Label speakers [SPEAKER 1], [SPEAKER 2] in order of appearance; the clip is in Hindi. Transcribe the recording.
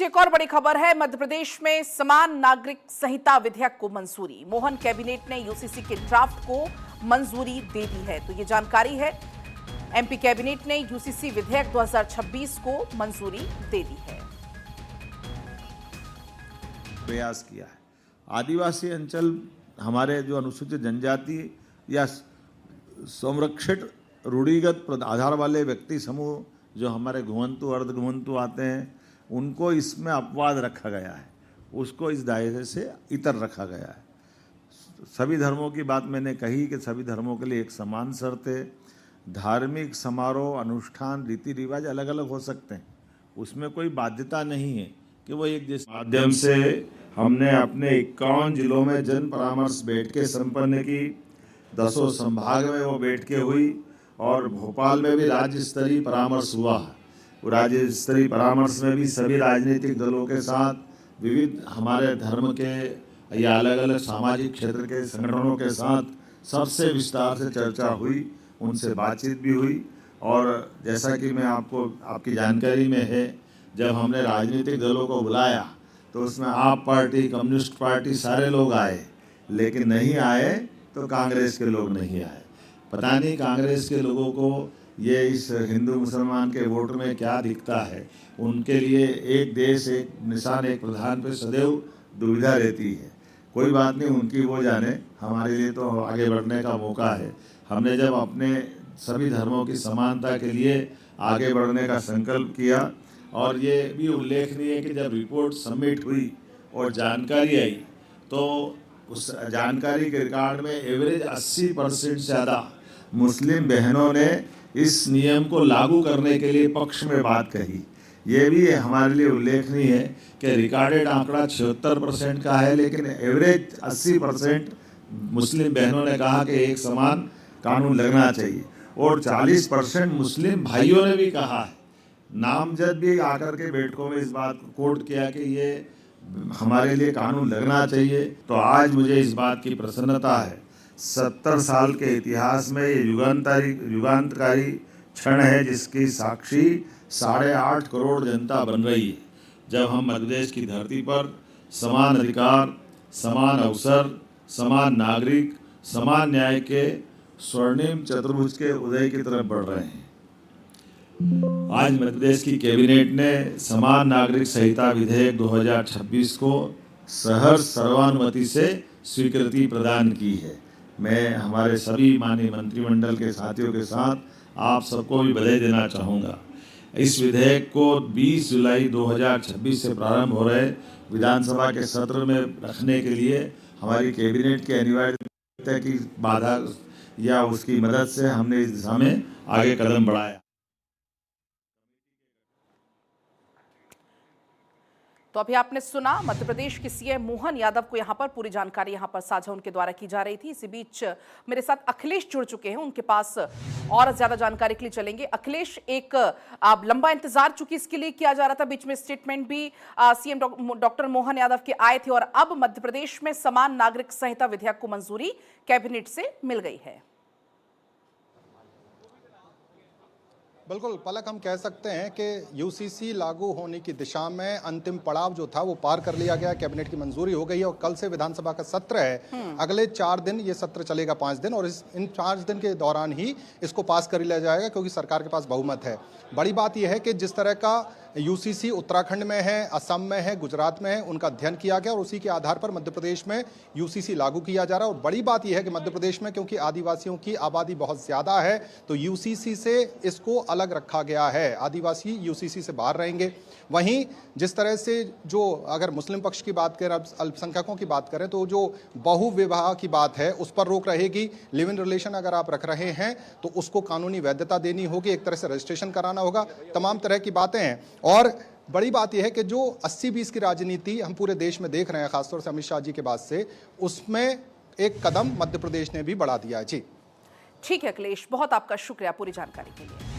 [SPEAKER 1] एक और बड़ी खबर है। मध्य प्रदेश में समान नागरिक संहिता विधेयक को मंजूरी। मोहन कैबिनेट ने यूसीसी के ड्राफ्ट को मंजूरी दे दी है। तो ये जानकारी है, एमपी कैबिनेट ने यूसीसी विधेयक 2026 को मंजूरी दे दी है।
[SPEAKER 2] प्रयास किया है। आदिवासी अंचल हमारे जो अनुसूचित जनजाति या संरक्षित रूढ़िगत आधार वाले व्यक्ति समूह जो हमारे घुमंतु अर्ध घुमंतु आते हैं, उनको इसमें अपवाद रखा गया है, उसको इस दायरे से इतर रखा गया है। सभी धर्मों की बात मैंने कही कि सभी धर्मों के लिए एक समान शर्त है। धार्मिक समारोह, अनुष्ठान, रीति रिवाज अलग अलग हो सकते हैं, उसमें कोई बाध्यता नहीं है कि वो एक जैसे। माध्यम से हमने अपने 51 जिलों में जन परामर्श बैठकें संपन्न की। 10 संभाग में वो बैठकें हुई और भोपाल में भी राज्य स्तरीय परामर्श हुआ। राज्य स्तरीय परामर्श में भी सभी राजनीतिक दलों के साथ, विविध हमारे धर्म के या अलग अलग सामाजिक क्षेत्र के संगठनों के साथ सबसे विस्तार से चर्चा हुई, उनसे बातचीत भी हुई। और जैसा कि मैं आपको आपकी जानकारी में है, जब हमने राजनीतिक दलों को बुलाया तो उसमें आप पार्टी, कम्युनिस्ट पार्टी सारे लोग आए, लेकिन नहीं आए तो कांग्रेस के लोग नहीं आए। पता नहीं कांग्रेस के लोगों को ये इस हिंदू मुसलमान के वोट में क्या दिखता है। उनके लिए एक देश, एक निशान, एक प्रधान पे सदैव दुविधा रहती है। कोई बात नहीं, उनकी वो जाने, हमारे लिए तो आगे बढ़ने का मौका है। हमने जब अपने सभी धर्मों की समानता के लिए आगे बढ़ने का संकल्प किया, और ये भी उल्लेखनीय है कि जब रिपोर्ट सबमिट हुई और जानकारी आई, तो उस जानकारी के रिकॉर्ड में एवरेज 80% से ज़्यादा मुस्लिम बहनों ने इस नियम को लागू करने के लिए पक्ष में बात कही। ये भी हमारे लिए उल्लेखनीय है कि रिकॉर्डेड आंकड़ा 76% का है, लेकिन एवरेज 80% मुस्लिम बहनों ने कहा कि एक समान कानून लगना चाहिए। और 40% मुस्लिम भाइयों ने भी कहा है, नामजद भी आकर के बैठकों में इस बात को कोट किया कि ये हमारे लिए कानून लगना चाहिए। तो आज मुझे इस बात की प्रसन्नता है, 70 साल के इतिहास में ये युगांतकारी क्षण है, जिसकी साक्षी 8.5 करोड़ जनता बन रही है। जब हम मध्य प्रदेश की धरती पर समान अधिकार, समान अवसर, समान नागरिक, समान न्याय के स्वर्णिम चतुर्भुज के उदय की तरफ बढ़ रहे हैं। आज मध्य प्रदेश की कैबिनेट ने समान नागरिक संहिता विधेयक 2026 को सहर्ष सर्वानुमति से स्वीकृति प्रदान की है। मैं हमारे सभी माननीय मंत्रिमंडल के साथियों के साथ आप सबको भी बधाई देना चाहूँगा। इस विधेयक को 20 जुलाई 2026 से प्रारंभ हो रहे विधानसभा के सत्र में रखने के लिए हमारी कैबिनेट के अनिवार्यता की बाधा या उसकी मदद से हमने इस दिशा में आगे कदम बढ़ाया।
[SPEAKER 1] तो अभी आपने सुना मध्य प्रदेश के सीएम मोहन यादव को यहां पर पूरी जानकारी यहां पर साझा उनके द्वारा की जा रही थी। इसी बीच मेरे साथ अखिलेश जुड़ चुके हैं, उनके पास और ज्यादा जानकारी के लिए चलेंगे। अखिलेश, एक लंबा इंतजार चूंकि इसके लिए किया जा रहा था, बीच में स्टेटमेंट भी सीएम डॉक्टर मोहन यादव के आए थे, और अब मध्य प्रदेश में समान नागरिक संहिता विधेयक को मंजूरी कैबिनेट से मिल गई है।
[SPEAKER 3] बिल्कुल पलक, हम कह सकते हैं कि यूसीसी लागू होने की दिशा में अंतिम पड़ाव जो था वो पार कर लिया गया। कैबिनेट की मंजूरी हो गई है और कल से विधानसभा का सत्र है। अगले 4 दिन ये सत्र चलेगा, 5 दिन, और इन 5 दिन के दौरान ही इसको पास कर लिया जाएगा, क्योंकि सरकार के पास बहुमत है। बड़ी बात यह है कि जिस तरह का यूसीसी उत्तराखंड में है, असम में है, गुजरात में है, उनका अध्ययन किया गया और उसी के आधार पर मध्य प्रदेश में यूसीसी लागू किया जा रहा है। और बड़ी बात यह है कि मध्य प्रदेश में क्योंकि आदिवासियों की आबादी बहुत ज़्यादा है, तो यूसीसी से इसको अलग रखा गया है। आदिवासी यूसीसी से बाहर रहेंगे। वहीं जिस तरह से जो अगर मुस्लिम पक्ष की बात करें, अल्पसंख्यकों की बात करें, तो जो बहुविवाह की बात है उस पर रोक रहेगी। लिव इन रिलेशन अगर आप रख रहे हैं तो उसको कानूनी वैधता देनी होगी, एक तरह से रजिस्ट्रेशन कराना होगा, तमाम तरह की बातें हैं। और बड़ी बात यह है कि जो 80-20 की राजनीति हम पूरे देश में देख रहे हैं, खासतौर से अमित शाह जी के बाद से, उसमें एक कदम मध्य प्रदेश ने भी बढ़ा दिया है। जी
[SPEAKER 1] ठीक है अखिलेश, बहुत आपका शुक्रिया पूरी जानकारी के लिए।